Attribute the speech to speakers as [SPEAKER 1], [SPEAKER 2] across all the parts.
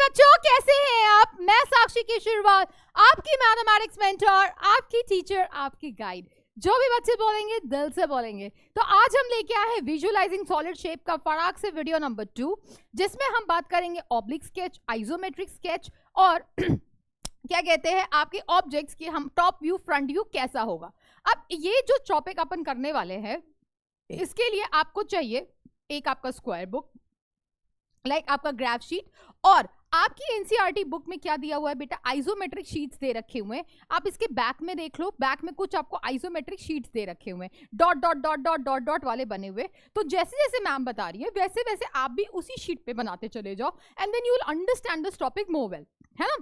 [SPEAKER 1] बच्चों, कैसे हैं आप? मैं साक्षी केशरवाल, आपकी मैथमेटिक्स मेंटर, आपकी टीचर, आपकी गाइड। जो भी बच्चे बोलेंगे दिल से बोलेंगे। तो आज हम लेके आए हैं विजुअलाइजिंग सॉलिड शेप का फटाक से वीडियो नंबर 2, जिसमें हम बात करेंगे ऑब्लिक स्केच, आइसोमेट्रिक स्केच और क्या कहते हैं आपके ऑब्जेक्ट्स की हम टॉप व्यू, फ्रंट व्यू कैसा होगा। अब ये जो टॉपिक अपन करने वाले हैं, इसके लिए आपको चाहिए एक आपका स्क्वायर बुक, लाइक आपका ग्राफ शीट, और आपकी एनसीईआरटी बुक में क्या दिया हुआ है बेटा, आइसोमेट्रिक शीट्स दे रखे हुए हैं। आप इसके बैक में देख लो, बैक में कुछ आपको आइसोमेट्रिक शीट्स दे रखे हुए हैं, dot dot dot dot dot dot वाले बने हुए। तो जैसे जैसे मैम बता रही है वैसे वैसे आप भी उसी शीट पे बनाते चले जाओ, and then you will understand this topic more well, है ना।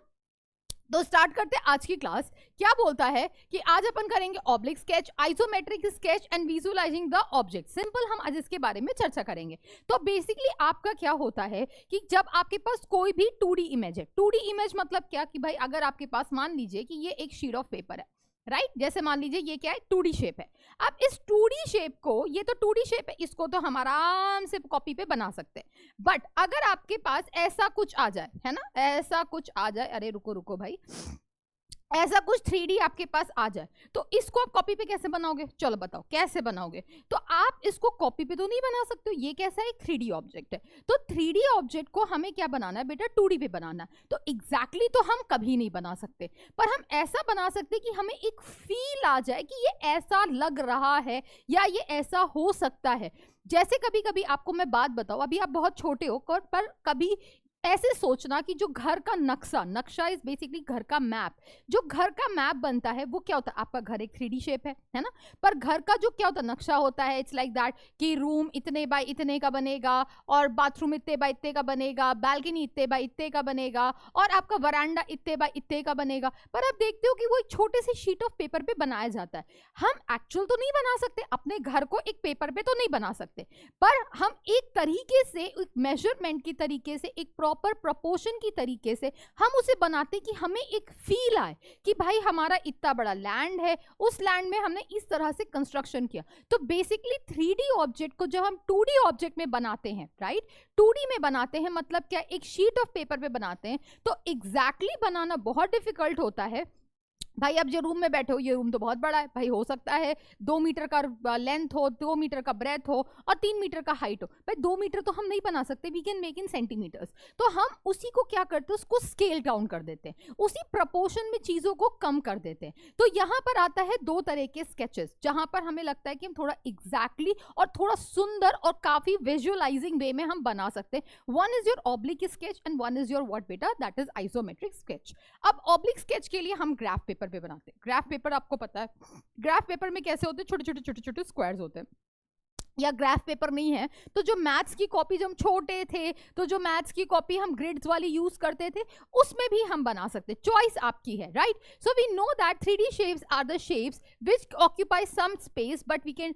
[SPEAKER 1] तो स्टार्ट करते हैं आज की क्लास। क्या बोलता है कि आज अपन करेंगे oblique sketch, isometric sketch and visualising the object. Simple हम आज इसके बारे में चर्चा करेंगे। तो बेसिकली आपका क्या होता है कि जब आपके पास कोई भी 2D इमेज है, 2D इमेज मतलब क्या कि भाई अगर आपके पास मान लीजिए कि ये एक शीट ऑफ पेपर है, राइट, जैसे मान लीजिए ये क्या है, 2D शेप है। अब इस 2D शेप को, ये तो 2D शेप है, इसको तो हम आराम से कॉपी पे बना सकते हैं। बट अगर आपके पास ऐसा कुछ आ जाए, है ना, ऐसा कुछ आ जाए, अरे रुको रुको भाई, ऐसा कुछ 3D आपके पास आ जाए, तो इसको आप कॉपी पे कैसे बनाओगे? चलो बताओ कैसे बनाओगे। तो आप इसको कॉपी पे तो नहीं बना सकते हो, ये कैसा है, 3D ऑब्जेक्ट है। तो 3D ऑब्जेक्ट को हमें क्या बनाना है बेटा, 2D पे बनाना है। तो एग्जैक्टली तो हम कभी नहीं बना सकते, पर हम ऐसा बना सकते कि हमें एक फील आ जाए कि ये ऐसा लग रहा है या ये ऐसा हो सकता है। जैसे कभी कभी आपको मैं बात बताऊं, अभी आप बहुत छोटे हो पर कभी ऐसे सोचना कि जो घर का नक्शा इज बेसिकली घर का मैप, जो घर का मैप बनता है वो क्या होता है, आपका घर एक 3D शेप है ना, पर घर का जो क्या होता है नक्शा होता है, इट्स लाइक दैट कि रूम इतने बाय इतने का बनेगा, और बाथरूम इतने बाय इतने का बनेगा, बालकनी इतने बाय इतने का बनेगा, और आपका वरांडा इतने बाय इतने का बनेगा। पर आप देखते हो कि वो एक छोटे से शीट ऑफ पेपर पे बनाया जाता है। हम एक्चुअल तो नहीं बना सकते, अपने घर को एक पेपर पे तो नहीं बना सकते, पर हम एक तरीके से, एक मेजरमेंट की तरीके से, एक प्रॉपर प्रोपोर्शन की तरीके से हम उसे बनाते कि हमें एक फील आए कि भाई हमारा इतना बड़ा लैंड है, उस लैंड में हमने इस तरह से कंस्ट्रक्शन किया। तो बेसिकली 3D ऑब्जेक्ट को जब हम 2D ऑब्जेक्ट में बनाते हैं, राइट, 2D में बनाते हैं मतलब क्या, एक शीट ऑफ पेपर पे बनाते हैं, तो एग्जैक्टली बनाना बहुत डिफिकल्ट होता है। भाई अब जो रूम में बैठे हो, ये रूम तो बहुत बड़ा है भाई, हो सकता है 2 मीटर का लेंथ हो, 2 मीटर का ब्रेथ हो और 3 मीटर का हाइट हो। भाई 2 मीटर तो हम नहीं बना सकते, we can make in centimetres. तो हम उसी को क्या करते हैं, उसको स्केल डाउन कर देते हैं, उसी प्रपोर्शन में चीजों को कम कर देते हैं। तो यहाँ पर आता है 2 तरह के स्केचेस, जहां पर हमें लगता है कि हम थोड़ा एग्जैक्टली और थोड़ा सुंदर और काफी विजुअलाइजिंग वे में हम बना सकते हैं। One is your oblique sketch and one is your what बेटा, दैट इज आइसोमेट्रिक स्केच। अब ऑब्लिक स्केच के लिए हम ग्राफ पेपर पे बनाते हैं। ग्राफ पेपर आपको पता है, ग्राफ पेपर में कैसे होते हैं, छोटे छोटे छोटे छोटे स्क्वायर्स होते हैं। या ग्राफ पेपर नहीं है तो जो मैथ्स की कॉपी, जब हम छोटे थे तो जो मैथ्स की कॉपी हम ग्रिड्स वाली यूज करते थे, उसमें भी हम बना सकते। चॉइस आपकी है, right. So we know that 3D shapes are the shapes which occupy some space, but we can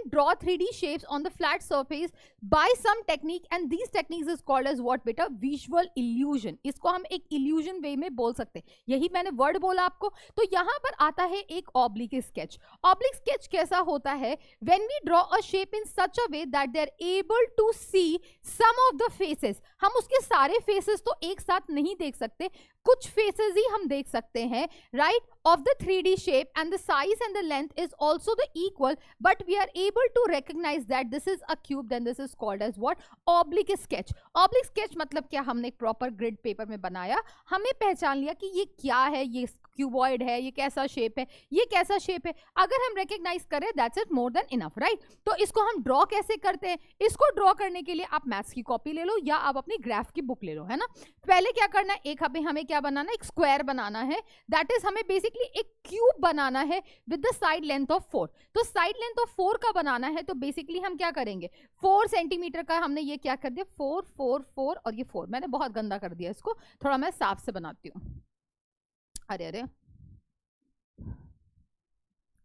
[SPEAKER 1] draw 3D shapes on the flat surface by some technique, and these techniques is called as what बेटा, visual illusion। इसको हम एक illusion वे में बोल सकते हैं, यही मैंने वर्ड बोला आपको। तो यहाँ पर आता है एक ऑब्लिक स्केच। ऑब्लिक स्केच कैसा होता है, when we draw a shape in such a way that they are able to see some of the faces। हम उसके सारे faces तो एक साथ नहीं देख सकते, कुछ faces ही हम देख सकते हैं, right, of the 3D shape, and the size and the length is also the equal, but we are able to recognize that this is a cube, then this is called as what, oblique sketch। oblique sketch मतलब क्या, हमने एक proper grid paper में बनाया, हमें पहचान लिया कि ये क्या है, ये क्यूबॉइड है, ये कैसा शेप है, ये कैसा शेप है। अगर हम रिकॉग्नाइज करें, that's it, more than enough, right. तो इसको हम ड्रॉ कैसे करते हैं, इसको ड्रॉ करने के लिए आप मैथ्स की कॉपी ले लो या आप अपनी ग्राफ की बुक ले लो, है ना। पहले क्या करना है, एक हमें क्या बनाना है, एक स्क्वायर बनाना है, दैट इज हमें बेसिकली एक क्यूब बनाना है with the side length of 4। तो साइड लेंथ ऑफ 4 का बनाना है, तो बेसिकली हम क्या करेंगे, 4 सेंटीमीटर का हमने ये क्या कर दिया, 4 4 4 और ये 4, मैंने बहुत गंदा कर दिया इसको, थोड़ा मैं साफ से बनाती हूँ। अरे अरे,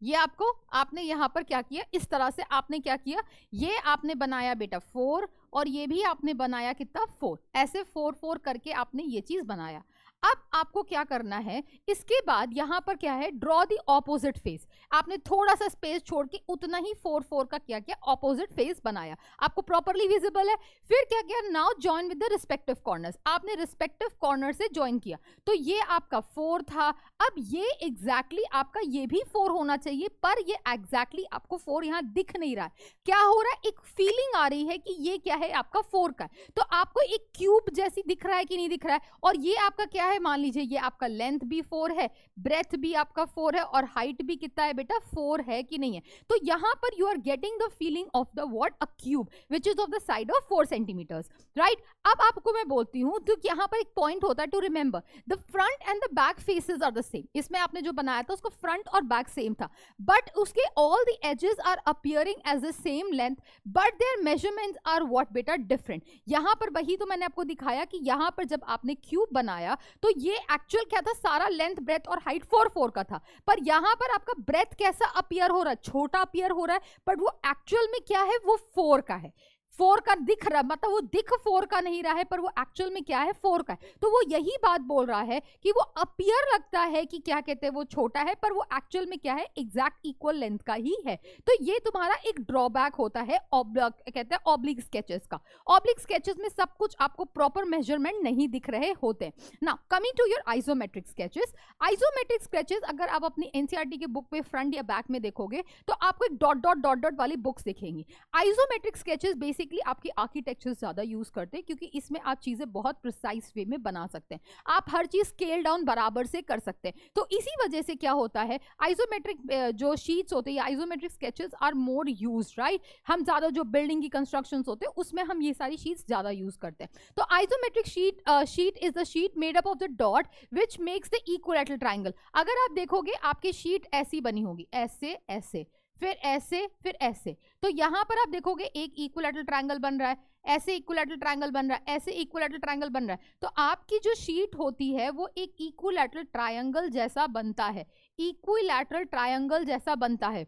[SPEAKER 1] ये आपको, आपने यहां पर क्या किया, इस तरह से आपने क्या किया, ये आपने बनाया बेटा 4 और ये भी आपने बनाया कितना, 4, ऐसे 4 4 करके आपने ये चीज बनाया। अब आपको क्या करना है, इसके बाद यहाँ पर क्या है, ड्रॉ द ऑपोजिट फेस। आपने थोड़ा सा स्पेस छोड़ के उतना ही 4 4 का क्या किया, ऑपोजिट फेस बनाया, आपको प्रॉपरली विजिबल है। फिर क्या किया, now join with the respective corners, आपने रिस्पेक्टिव कॉर्नर से ज्वाइन किया, तो ये आपका 4 था। अब ये एग्जैक्टली आपका ये भी 4 होना चाहिए, पर ये एग्जैक्टली आपको 4 यहाँ दिख नहीं रहा है। क्या हो रहा है, एक फीलिंग आ रही है कि ये क्या है, आपका 4 का है, तो आपको एक क्यूब जैसी दिख रहा है कि नहीं दिख रहा है। और ये आपका क्या है, मान लीजिए ये आपका लेंथ भी 4 है, ब्रेथ भी आपका 4 है, और हाइट भी कितना है बेटा, 4 है कि नहीं है। तो यहां पर you are getting the feeling of the what, a cube which is of the side of 4 centimetres, right. अब आपको मैं बोलती हूं तो यहां पर एक पॉइंट होता है to remember, the front and the back faces are the same. इसमें आपने जो बनाया था उसको फ्रंट और बैक सेम था, बट उसके all the edges are appearing as the same length, but their measurements are what बेटा, डिफरेंट। यहां पर वही तो मैंने आपको दिखाया कि यहां पर जब आपने क्यूब बनाया तो ये एक्चुअल क्या था, सारा लेंथ ब्रेथ और हाइट 4 4 का था, पर यहां पर आपका ब्रेथ कैसा अपीयर हो रहा है, छोटा अपीयर हो रहा है, बट वो एक्चुअल में क्या है, वो 4 का है। 4 का दिख रहा, मतलब वो दिख 4 का नहीं रहा है, पर वो एक्चुअल में क्या है, 4 का है। तो वो यही बात बोल रहा है कि वो अपीयर लगता है कि क्या कहते हैं, वो छोटा है, पर वो एक्चुअल में क्या है, एग्जैक्ट इक्वल लेंथ का ही है। तो ये तुम्हारा एक ड्रॉबैक होता है कहते हैं ऑब्लिक स्केचेस का। ऑब्लिक स्केचेस में सब कुछ आपको प्रॉपर मेजरमेंट नहीं दिख रहे होते। Now coming to your isometric sketches, isometric sketches अगर आप अपनी एनसीईआरटी के बुक पे फ्रंट या बैक में देखोगे तो आपको एक डॉट डॉट डॉट डॉट वाली बुक्स दिखेंगी। आइसोमेट्रिक स्केचेस बेसिकली आपकी आर्किटेक्चर्स ज्यादा यूज करते हैं, क्योंकि इसमें आप चीजें बहुत प्रिसाइज वे में बना सकते हैं, आप हर चीज स्केल डाउन बराबर से कर सकते हैं। तो इसी वजह से क्या होता है, आइसोमेट्रिक जो शीट्स होते हैं, isometric sketches are more used, right. हम ज्यादा जो बिल्डिंग की कंस्ट्रक्शंस होते हैं उसमें हम ये सारी शीट्स ज्यादा यूज करते हैं। तो isometric sheet is the sheet made up of the dot which makes the equilateral triangle. अगर आप देखोगे आपकी शीट ऐसी बनी होगी, ऐसे ऐसे, फिर ऐसे, फिर ऐसे, तो यहां पर आप देखोगे एक इक्विलैटरल ट्रायंगल बन रहा है, ऐसे इक्विलैटरल ट्रायंगल बन रहा है, ऐसे इक्विलैटरल ट्रायंगल बन रहा है। तो आपकी जो शीट होती है वो एक इक्विलैटरल ट्रायंगल जैसा बनता है, इक्विलैटरल ट्रायंगल जैसा बनता है।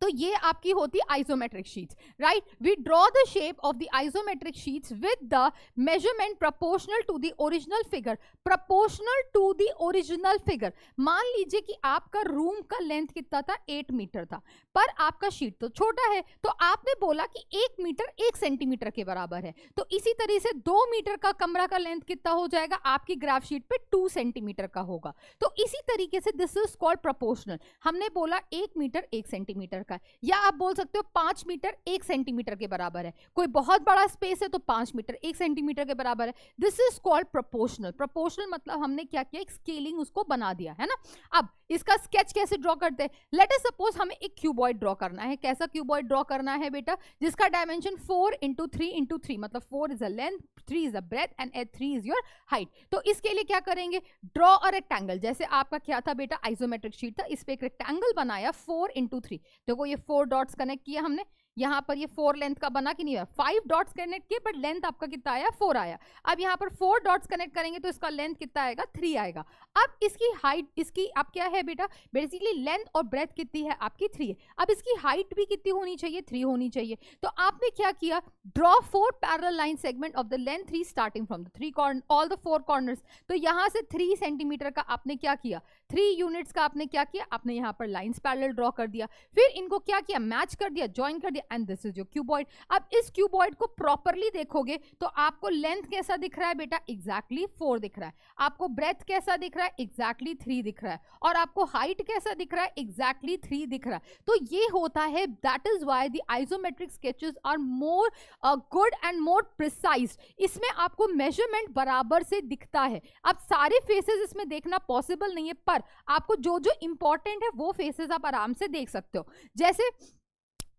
[SPEAKER 1] तो ये आपकी होती है isometric sheets, right. We draw the shape of the isometric sheets with the measurement proportional to the original figure, proportional to the original figure. मान लीजिए कि आपका रूम का लेंथ कितना था, 8 मीटर था, पर आपका शीट तो छोटा है, तो आपने बोला कि 1 मीटर 1 सेंटीमीटर के बराबर है। तो इसी तरह से 2 मीटर का कमरा का लेंथ कितना हो जाएगा, आपकी ग्राफ शीट पे 2 सेंटीमीटर का होगा। तो इसी तरीके से दिस इज कॉल्ड प्रोपोर्शनल। हमने बोला 1 मीटर 1 सेंटीमीटर का, या आप बोल सकते हो 5 मीटर 1 सेंटीमीटर के बराबर है। कोई बहुत बड़ा स्पेस है तो 5 मीटर 1 सेंटीमीटर के बराबर है। This is called proportional. Proportional मतलब हमने क्या किया, एक स्केलिंग उसको बना दिया है ना। अब इसका स्केच कैसे ड्रॉ करते हैं, लेट अस सपोज हमें एक क्यूबॉइड ड्रॉ करना है। कैसा क्यूबॉइड ड्रॉ करना है बेटा, जिसका डायमेंशन 4 × 3 × 3, मतलब 4 is a length, 3 is a breadth and 3 is your height. तो इसके लिए क्या करेंगे, ड्रॉ अ रेक्टेंगल। जैसे आपका क्या था बेटा, आइसोमेट्रिक शीट था, इस पे एक रेक्टेंगल बनाया 4 × 3। देखो ये 4 डॉट्स कनेक्ट किया हमने, यहाँ पर ये 4 लेंथ का बना कि नहीं, 5 डॉट्स कनेक्ट किए, बट लेंथ आपका कितना आया, 4 आया। अब यहाँ पर 4 डॉट्स कनेक्ट करेंगे तो इसका लेंथ कितना आएगा, 3 आएगा। अब इसकी हाइट, इसकी अब क्या है बेटा, बेसिकली लेंथ और ब्रेथ कितनी है आपकी, 3 है। अब इसकी हाइट भी कितनी होनी चाहिए, 3 होनी चाहिए। तो आपने क्या किया, draw 4 parallel line segment of the length 3 starting from the 3 corner, all the 4 corners. तो यहाँ से 3 सेंटीमीटर का आपने क्या किया, 3 यूनिट्स का आपने क्या किया, आपने यहाँ पर लाइंस पैरेलल ड्रॉ कर दिया, फिर इनको क्या किया, मैच कर दिया, ज्वाइन कर दिया, and this is your cuboid. अब इस क्यूबॉइड को प्रॉपरली देखोगे तो आपको लेंथ कैसा दिख रहा है बेटा, एग्जैक्टली 4 दिख रहा है। आपको ब्रेथ कैसा दिख रहा है, एग्जैक्टली 3 दिख रहा है। और आपको हाइट कैसा दिख रहा है, एग्जैक्टली 3 दिख रहा है। तो ये होता है, that is why the isometric sketches are more good and more precise. इसमें आपको मेजरमेंट बराबर से दिखता है। अब सारे फेसेस इसमें देखना पॉसिबल नहीं है, पर आपको जो जो इंपॉर्टेंट है वो फेसेस आप आराम से देख सकते हो। जैसे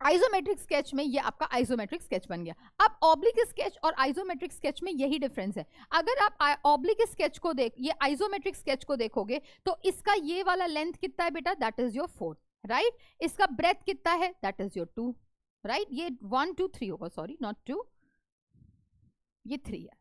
[SPEAKER 1] आइसोमेट्रिक स्केच में ये आपका आइसोमेट्रिक स्केच बन गया। अब ऑब्लिक स्केच और आइसोमेट्रिक स्केच में यही डिफरेंस है। अगर आप ऑब्लिक स्केच को ये आइसोमेट्रिक स्केच को देखोगे तो इसका ये वाला लेंथ कितना है बेटा, दैट इज योर 4, राइट। इसका ब्रेथ कितना है, दैट इज योर 2, राइट। ये 1 2 3 होगा, सॉरी नॉट 2, ये 3 है,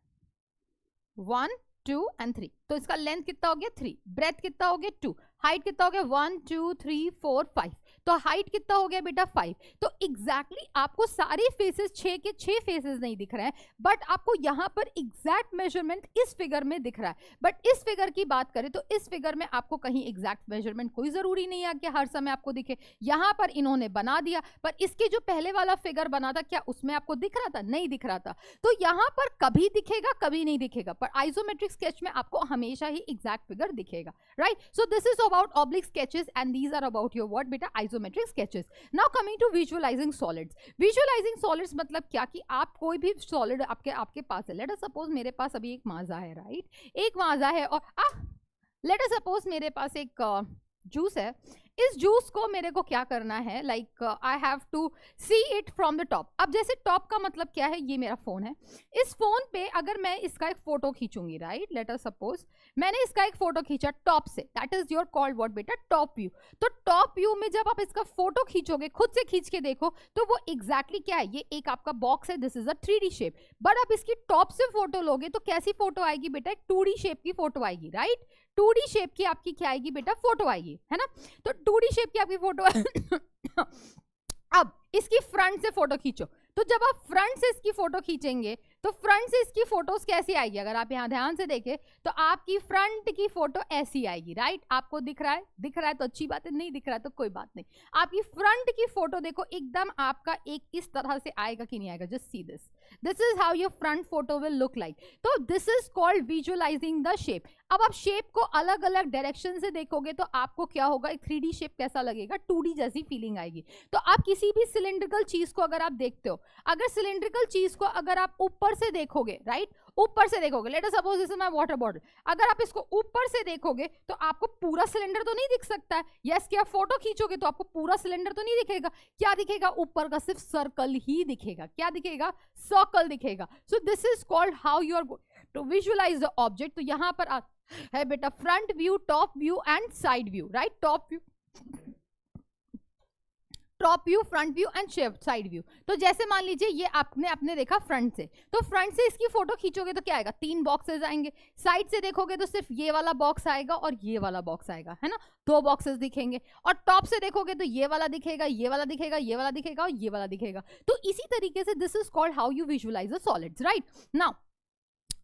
[SPEAKER 1] 1 2 एंड 3। तो इसका लेंथ कितना हो गया, 3, ब्रेथ कितना हो गया, 2, हाइट कितना हो गया 1 2 3 4 5, तो हाइट कितना हो गया बेटा 5। तो एग्जैक्टली आपको सारे फेसेस 6 के 6 फेसेस नहीं दिख रहे हैं, बट आपको यहाँ पर एग्जैक्ट मेजरमेंट इस फिगर में दिख रहा है। बट इस फिगर की बात करें तो इस फिगर में आपको कहीं एग्जैक्ट मेजरमेंट कोई जरूरी नहीं है कि हर समय आपको दिखे, यहाँ पर इन्होंने बना दिया, पर इसके जो पहले वाला फिगर बना था क्या उसमें आपको दिख रहा था? नहीं दिख रहा था। तो यहाँ पर कभी दिखेगा कभी नहीं दिखेगा, पर आइसोमेट्रिक स्केच में आपको हमेशा ही एग्जैक्ट फिगर दिखेगा, right? So this is about oblique sketches and these are about your what बेटा isometric sketches. Now coming to visualizing solids. Visualizing solids मतलब क्या कि आप कोई भी सॉलिड आपके पास है, लेट अस सपोज मेरे पास अभी एक माजा है, राइट? एक माजा है और लेट अस सपोज मेरे पास एक जूस है। इस जूस को मेरे को क्या करना है, like I have to see it from the top. अब जैसे टॉप का मतलब क्या है, ये मेरा फोन है, इस फोन पे अगर मैं इसका एक फोटो खींचूंगी, राइट? लेट अस सपोज मैंने इसका एक फोटो खींचा टॉप से, that is your called what बेटा टॉप व्यू। तो टॉप व्यू में जब आप इसका फोटो खींचोगे, खुद से खींच के देखो, तो वो एग्जैक्टली क्या है, ये एक आपका बॉक्स है, this is a 3D shape. But आप इसकी टॉप से फोटो लोगे तो कैसी फोटो आएगी बेटा? एक 2D शेप की फोटो आएगी, राइट? 2D शेप की आपकी क्या आएगी बेटा? फोटो आएगी, है ना? तो 2D शेप की आपकी फोटो अब इसकी फ्रंट से फोटो खींचो, तो जब आप फ्रंट से इसकी फोटो खींचेंगे तो फ्रंट से इसकी फोटोज कैसी आएगी? अगर आप यहाँ ध्यान से देखें तो आपकी फ्रंट की फोटो ऐसी आएगी, राइट? आपको दिख रहा है? दिख रहा है तो अच्छी बात है, नहीं दिख रहा है तो कोई बात नहीं। आपकी फ्रंट की फोटो देखो एकदम आपका एक इस तरह से आएगा कि नहीं आएगा? Just see this, this is how your front photo will look like. तो this is called visualizing the shape. अब आप शेप को अलग अलग डायरेक्शन से देखोगे तो आपको क्या होगा, एक 3D शेप कैसा लगेगा? 2D जैसी फीलिंग आएगी। तो आप किसी भी सिलिंड्रिकल चीज को अगर आप देखते हो, अगर सिलिंड्रिकल चीज को अगर आप ऊपर से देखोगे, राइट? ऊपर से देखोगे, late us suppose this is my water bottle, अगर आप इसको ऊपर से देखोगे तो आपको पूरा सिलेंडर तो नहीं दिख सकता है। यस, क्या फोटो खींचोगे तो आपको पूरा सिलेंडर तो नहीं दिखेगा। क्या दिखेगा? ऊपर का सिर्फ सर्कल ही दिखेगा। क्या दिखेगा? सर्कल दिखेगा। So this is called how you are to visualise the object. तो यहां पर है बेटा front view, top view and side view, right? Top view, front view and side view. तो जैसे मान लीजिए ये आपने अपने देखा फ्रंट से, तो फ्रंट से इसकी फोटो खींचोगे तो क्या आएगा? 3 बॉक्सेस आएंगे। साइड से देखोगे तो सिर्फ ये वाला बॉक्स आएगा और ये वाला बॉक्स आएगा, है ना? 2 बॉक्सेस दिखेंगे। और टॉप से देखोगे तो ये वाला दिखेगा, ये वाला दिखेगा, ये वाला दिखेगा और ये वाला दिखेगा। तो इसी तरीके से this is called how you visualise the solids, right? Now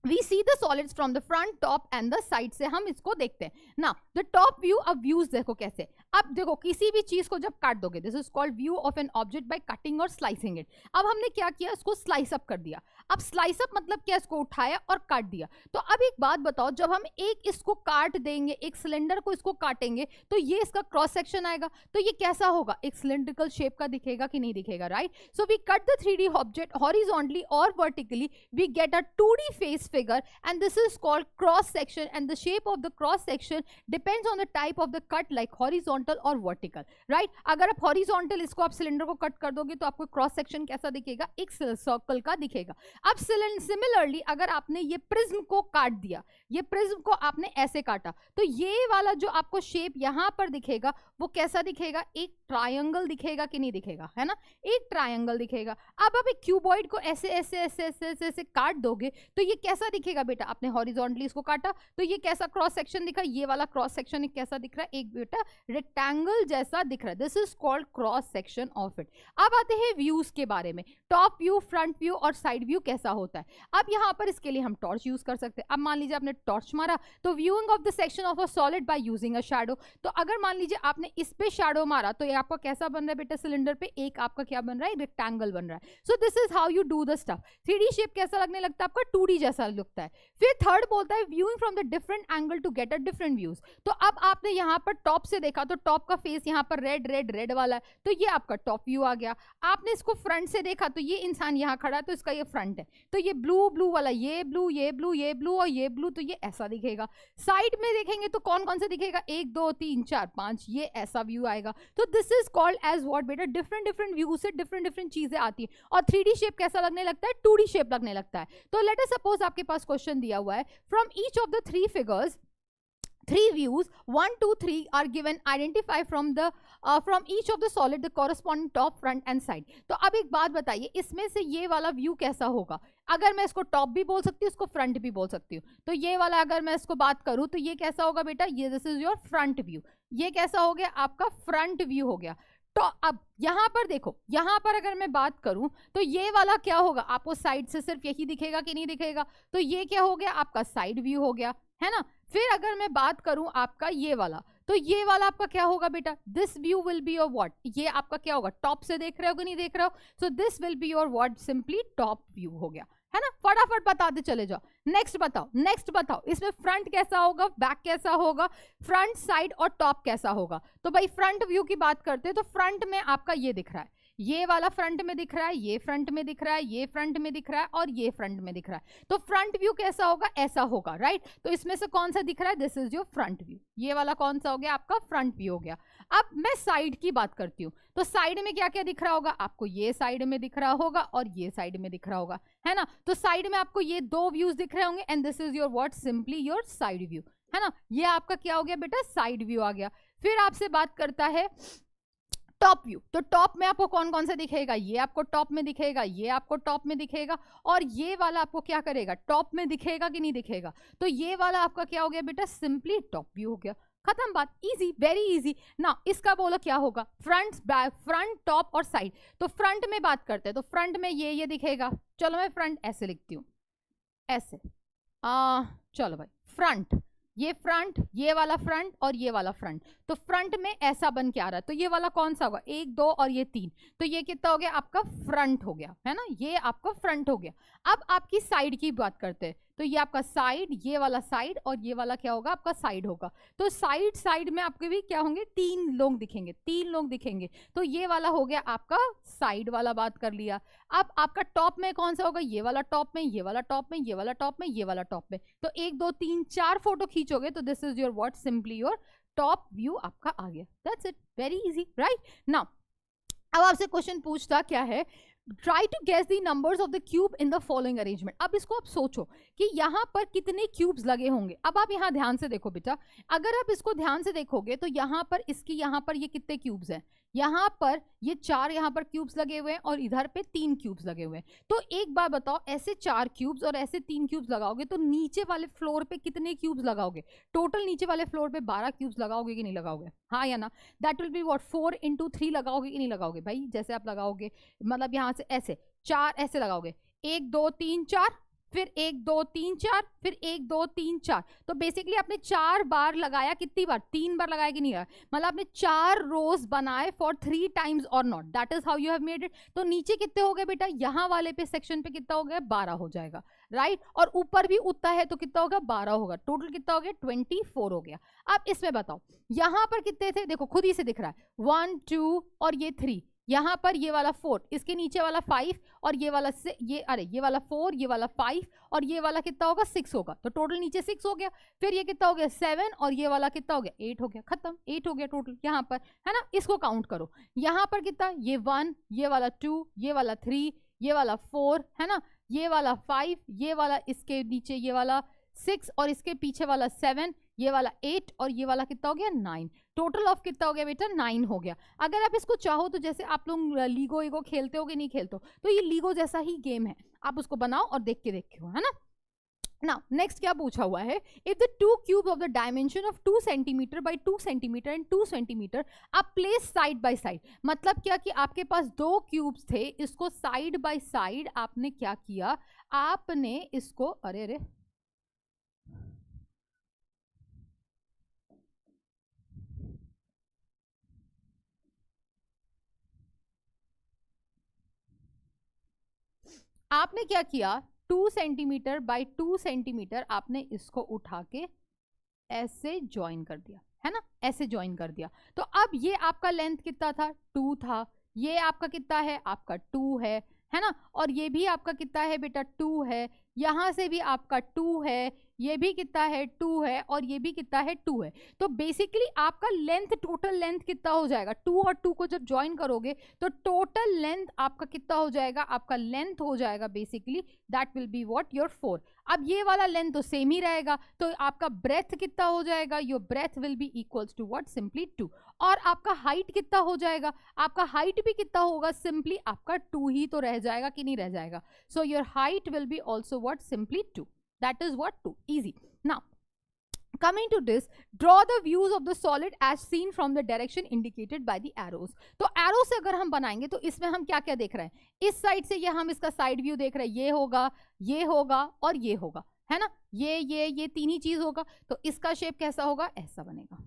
[SPEAKER 1] we see the solids from the front, top and the side से हम इसको देखते हैं। Now the top view, अब व्यूज देखो कैसे। अब देखो किसी भी चीज को जब काट दोगे, this is called view of an object by cutting और स्लाइसिंग इट। अब हमने क्या किया, इसको स्लाइस अप कर दिया। अब स्लाइस अप मतलब क्या? इसको उठाया और काट दिया। तो अब एक बात बताओ, जब हम एक इसको काट देंगे, एक सिलेंडर को इसको काटेंगे, तो ये इसका क्रॉस सेक्शन आएगा, तो ये कैसा होगा? एक सिलेंड्रिकल शेप का दिखेगा कि नहीं दिखेगा, right? So we cut the 3D object horizontally और vertically, we get a 2D face figure and this is called cross section, and the shape of the cross section depends on the type of the cut, like horizontal or vertical, right? अगर आप horizontal इसको आप cylinder को cut कर दोगे तो आपको cross section कैसा दिखेगा? एक सर्कल का दिखेगा। अब सिमिलरली अगर आपने ये प्रिज्म को काट दिया, ये प्रिज्म को आपने ऐसे काटा, तो ये वाला जो आपको शेप यहाँ पर दिखेगा वो कैसा दिखेगा? एक ट्रायंगल दिखेगा कि नहीं दिखेगा, है ना? एक ट्रायंगल दिखेगा। अब आप एक क्यूबॉइड को ऐसे ऐसे ऐसे ऐसे ऐसे ऐसे काट दोगे तो ये कैसा दिखेगा बेटा? आपने हॉरिजॉन्टली इसको काटा तो ये कैसा क्रॉस सेक्शन दिखा? ये वाला क्रॉस सेक्शन कैसा दिख रहा है? एक बेटा रेक्टेंगल जैसा दिख रहा है। This is called cross section of it. अब आते हैं व्यूज के बारे में, टॉप व्यू, फ्रंट व्यू और साइड व्यू कैसा होता है। अब यहाँ पर इसके लिए हम टॉर्च यूज कर सकते हैं। अब मान लीजिए आपने टॉर्च मारा, तो viewing of the section of a solid by using a shadow. तो अगर मान लीजिए आपने इस पे शैडो मारा तो ये आपका कैसा बन रहा है बेटा? सिलेंडर पे एक आपका क्या बन रहा है? रेक्टेंगल बन रहा है। सो this is how you do the stuff. 3D shape कैसा लगने लगता है आपका? 2D जैसा लगता है। फिर थर्ड बोलता है viewing from the different angle to get a different views. तो अब आपने यहाँ पर टॉप से देखा तो टॉप का फेस यहाँ पर रेड रेड रेड वाला है, तो ये आपका टॉप व्यू आ गया। आपने इसको फ्रंट से देखा तो ये इंसान यहाँ खड़ा है तो इसका ये फ्रंट है, तो ये ब्लू ब्लू वाला, ये ब्लू ये ब्लू ये ब्लू और ये ब्लू, तो ये ऐसा दिखेगा। साइड में देखेंगे तो कौन कौन से दिखेगा? 1 2 3 4 5, ये ऐसा व्यू आएगा। तो this is called as what बेटा? डिफरेंट डिफरेंट व्यू से डिफरेंट डिफरेंट चीजें आती है। और 3D शेप कैसा लगने लगता है? 2D शेप लगने लगता है। तो लेट अस सपोज आपके पास क्वेश्चन दिया हुआ है, from each of the 3 figures 3 views 1 2 3 are given, identify from each of the solid the corresponding top, front and side। तो अब एक बात बताइए, इसमें से ये वाला व्यू कैसा होगा? अगर मैं इसको टॉप भी बोल सकती हूँ, इसको फ्रंट भी बोल सकती हूँ। तो ये वाला अगर मैं इसको बात करूँ तो ये कैसा होगा बेटा, ये this is your front view. ये कैसा हो गया, आपका फ्रंट व्यू हो गया। तो अब यहाँ पर देखो, यहाँ पर अगर मैं बात करूं तो ये वाला क्या होगा, आपको साइड से सिर्फ यही दिखेगा कि नहीं दिखेगा, तो ये क्या हो गया, आपका साइड व्यू हो गया, है ना। फिर अगर मैं बात करूं आपका ये वाला, तो ये वाला आपका क्या होगा बेटा, this view will be your what, ये आपका क्या होगा, टॉप से देख रहे हो कि नहीं देख रहे हो, so this will be your what, simply top view हो गया, है ना। फटाफट बताते चले जाओ। नेक्स्ट बताओ, नेक्स्ट बताओ, इसमें फ्रंट कैसा होगा, बैक कैसा होगा, फ्रंट, साइड और टॉप कैसा होगा। तो भाई फ्रंट व्यू की बात करते हैं तो फ्रंट में आपका ये दिख रहा है, ये वाला फ्रंट में दिख रहा है, ये फ्रंट में दिख रहा है, ये फ्रंट में दिख रहा है और ये फ्रंट में दिख रहा है। तो फ्रंट व्यू कैसा होगा, ऐसा होगा, राइट। तो इसमें से कौन सा दिख रहा है, this is your front view. ये वाला कौन सा हो गया, आपका फ्रंट व्यू हो गया। अब मैं साइड की बात करती हूँ, तो साइड में क्या क्या दिख रहा होगा आपको, ये साइड में दिख रहा होगा और ये साइड में दिख रहा होगा, है ना। तो साइड में आपको ये दो व्यूज दिख रहे होंगे and this is your what, simply your side view, है ना। ये आपका क्या हो गया बेटा, साइड व्यू आ गया। फिर आपसे बात करता है टॉप व्यू। तो टॉप में आपको कौन कौन सा दिखेगा, ये आपको टॉप में दिखेगा, ये आपको टॉप में दिखेगा और ये वाला आपको क्या करेगा, टॉप में दिखेगा कि नहीं दिखेगा। तो ये वाला आपका क्या हो गया बेटा, सिंपली टॉप व्यू हो गया, खत्म बात, इजी, वेरी इजी ना। इसका बोलो क्या होगा, फ्रंट, बैक, फ्रंट, टॉप और साइड। तो फ्रंट में बात करते हैं तो फ्रंट में ये दिखेगा, चलो मैं फ्रंट ऐसे लिखती हूँ, ऐसे, चलो भाई फ्रंट, ये फ्रंट, ये वाला फ्रंट और ये वाला फ्रंट। तो फ्रंट में ऐसा बन के आ रहा है, तो ये वाला कौन सा होगा, 1 2 और ये 3, तो ये कितना हो गया आपका फ्रंट हो गया, है ना, ये आपका फ्रंट हो गया। अब आपकी साइड की बात करते हैं, तो ये आपका साइड, ये वाला साइड और ये वाला क्या होगा, आपका साइड होगा। तो साइड साइड में आपके भी क्या होंगे, 3 लोग दिखेंगे, 3 लोग दिखेंगे। तो ये वाला हो गया आपका साइड वाला, बात कर लिया। अब आपका टॉप में कौन सा होगा, ये वाला टॉप में, ये वाला टॉप में, ये वाला टॉप में, ये वाला टॉप में। तो 1 2 3 4 फोटो खींचोगे तो this is your what, simply your top view आपका आ गया। That's it, very easy, right. Now अब आपसे क्वेश्चन पूछता क्या है, try to guess the numbers of the cube in the following arrangement. अब इसको आप सोचो कि यहाँ पर कितने क्यूब्स लगे होंगे। अब आप यहाँ ध्यान से देखो बेटा, अगर आप इसको ध्यान से देखोगे तो यहाँ पर इसकी, यहाँ पर ये कितने क्यूब्स हैं, यहाँ पर ये 4 यहाँ पर क्यूब्स लगे हुए हैं और इधर पे 3 क्यूब्स लगे हुए हैं। तो एक बार बताओ, ऐसे 4 क्यूब्स और ऐसे 3 क्यूब्स लगाओगे तो नीचे वाले फ्लोर पे कितने क्यूब्स लगाओगे, टोटल नीचे वाले फ्लोर पे 12 क्यूब्स लगाओगे कि नहीं लगाओगे, हाँ या ना। दैट विल बी व्हाट, 4 × 3 लगाओगे कि नहीं लगाओगे भाई। जैसे आप लगाओगे, मतलब यहाँ से ऐसे 4 ऐसे लगाओगे, 1 2 3 4, फिर 1 2 3 4, फिर 1 2 3 4। तो बेसिकली आपने 4 बार लगाया, कितनी बार, 3 बार लगाया कि नहीं लगाया, मतलब आपने 4 रोज बनाए फॉर 3 टाइम्स और not, that is how you have made it. तो नीचे कितने हो गए बेटा, यहाँ वाले पे सेक्शन पे कितना हो गया, 12 हो जाएगा, राइट। और ऊपर भी उतना है तो कितना होगा, 12 होगा, टोटल कितना हो गया, 24 हो गया। अब इसमें बताओ यहाँ पर कितने थे, देखो खुद ही से दिख रहा है, 1 2 और ये 3, यहाँ पर ये वाला 4, इसके नीचे वाला 5 और ये वाला ये वाला 4, ये वाला 5 और ये वाला कितना होगा, 6 होगा। तो टोटल नीचे 6 हो गया। फिर ये कितना हो गया, 7 और ये वाला कितना हो गया, 8 हो गया, खत्म, 8 हो गया टोटल यहाँ पर, है ना। इसको काउंट करो, यहाँ पर कितना, ये 1, ये वाला 2, ये वाला 3, ये वाला 4, है ना, ये वाला 5, ये वाला इसके नीचे ये वाला 6 और इसके पीछे वाला 7, ये वाला 8 और ये वाला कितना हो गया, 9। टोटल ऑफ कितना हो गया बेटा, 9 हो गया। अगर आप इसको चाहो तो जैसे आप लोग लीगो ईगो खेलते हो कि नहीं खेलते हो, तो ये लीगो जैसा ही गेम है, आप उसको बनाओ और देख के देखो, है ना। Now, next क्या पूछा हुआ है, if the two cubes of the dimension of 2 centimeter by 2 centimeter and 2 centimeter are placed side by side, मतलब क्या कि आपके पास 2 क्यूब्स थे, इसको साइड बाय साइड आपने क्या किया, आपने इसको, अरे आपने क्या किया, 2 सेंटीमीटर बाय 2 सेंटीमीटर आपने इसको उठा के ऐसे ज्वाइन कर दिया, है ना, ऐसे ज्वाइन कर दिया। तो अब ये आपका लेंथ कितना था, 2 था, ये आपका कितना है, आपका 2 है ना, और ये भी आपका कितना है बेटा, 2 है, यहाँ से भी आपका 2 है, ये भी कितना है 2 है, और ये भी कितना है 2 है। तो बेसिकली आपका लेंथ, टोटल लेंथ कितना हो जाएगा, 2 और 2 को जब ज्वाइन करोगे तो टोटल लेंथ आपका कितना हो जाएगा, आपका लेंथ हो जाएगा basically that will be what, your 4। अब ये वाला लेंथ तो सेम ही रहेगा, तो आपका ब्रेथ कितना हो जाएगा, your breadth will be equals to what, simply 2। और आपका हाइट कितना हो जाएगा, आपका हाइट भी कितना होगा, सिंपली आपका 2 ही तो रह जाएगा कि नहीं रह जाएगा। So your height will be also what, simply 2, that is what 2, easy. Now coming to this, draw the views of the solid as seen from the direction indicated by the arrows। तो arrow से अगर हम बनाएंगे तो इसमें हम क्या क्या देख रहे हैं, इस साइड से ये हम इसका साइड व्यू देख रहे हैं, ये होगा, ये होगा और ये होगा, है ना, ये तीन ही चीज होगा। तो इसका शेप कैसा होगा, ऐसा बनेगा,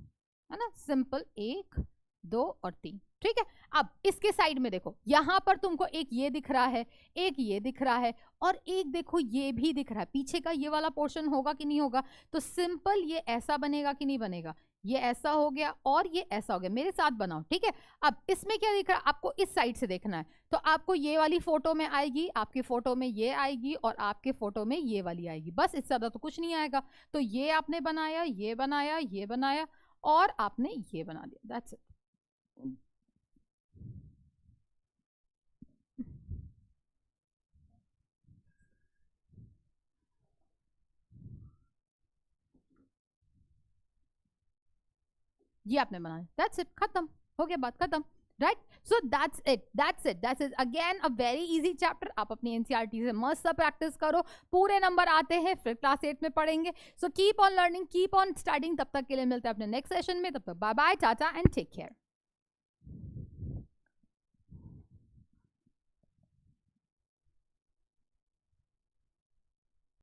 [SPEAKER 1] है ना, सिंपल, 1 2 और 3, ठीक है। अब इसके साइड में देखो, यहां पर तुमको एक ये दिख रहा है, एक ये दिख रहा है, और एक देखो ये भी दिख रहा है, पीछे का ये वाला पोर्शन होगा कि नहीं होगा। तो सिंपल ये ऐसा बनेगा कि नहीं बनेगा, ये ऐसा हो गया और ये ऐसा हो गया, मेरे साथ बनाओ, ठीक है। अब इसमें क्या दिख रहा है, आपको इस साइड से देखना है, तो आपको ये वाली फोटो में आएगी, आपकी फोटो में ये आएगी, और आपके फोटो में ये वाली आएगी, बस इससे ज्यादा तो कुछ नहीं आएगा। तो ये आपने बनाया, ये बनाया, ये बनाया, और आपने ये बना दिया, दैट्स इट। ये आपने बनाया, दैट्स इट, खत्म हो गया, बात खत्म, right. So that's it again a very easy chapter. आप अपनी एनसीईआरटी से मस्त प्रैक्टिस करो, पूरे नंबर आते हैं, फिर क्लास 8 में पढ़ेंगे। So keep on learning, keep on studying. तब तक के लिए मिलते हैं अपने नेक्स्ट सेशन में, तब तक bye bye, tata and take care.